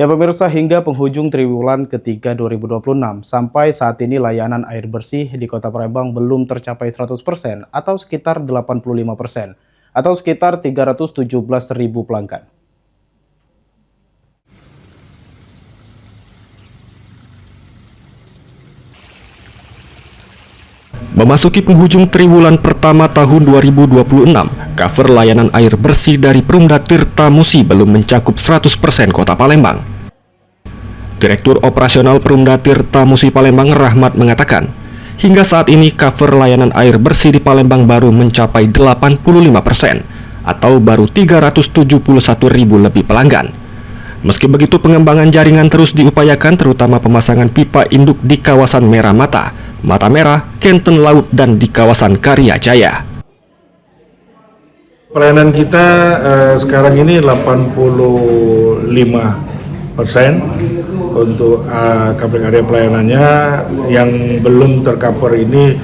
Ya pemirsa, hingga penghujung triwulan ketiga 2026, sampai saat ini layanan air bersih di Kota Palembang belum tercapai 100% atau sekitar 85%, atau sekitar 317.000 pelanggan. Memasuki penghujung triwulan pertama tahun 2026, cover layanan air bersih dari Perumda Tirta Musi belum mencakup 100% Kota Palembang. Direktur Operasional Perumda Tirta Musi Palembang Rahmat mengatakan, hingga saat ini cover layanan air bersih di Palembang baru mencapai 85%, atau baru 371.000 lebih pelanggan. Meski begitu, pengembangan jaringan terus diupayakan, terutama pemasangan pipa induk di kawasan Merah Mata, Mata Merah, Kenten Laut, dan di kawasan Karya Jaya. Pelayanan kita sekarang ini 85% untuk coverage area pelayanannya. Yang belum tercover ini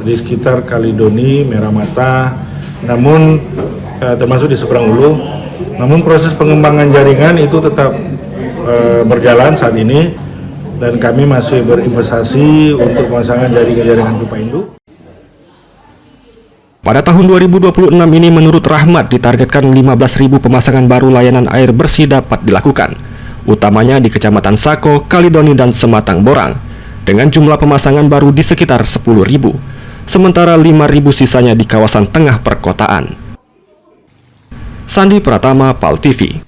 di sekitar Kalidoni, Merah Mata, namun termasuk di Seberang Ulu. Namun proses pengembangan jaringan itu tetap berjalan saat ini, dan kami masih berinvestasi untuk pemasangan jaringan pipa induk. Pada tahun 2026 ini, menurut Rahmat, ditargetkan 15.000 pemasangan baru layanan air bersih dapat dilakukan, utamanya di Kecamatan Sako, Kalidoni, dan Sematang Borang, dengan jumlah pemasangan baru di sekitar 10.000, sementara 5.000 sisanya di kawasan tengah perkotaan. Sandi Pratama, PAL TV.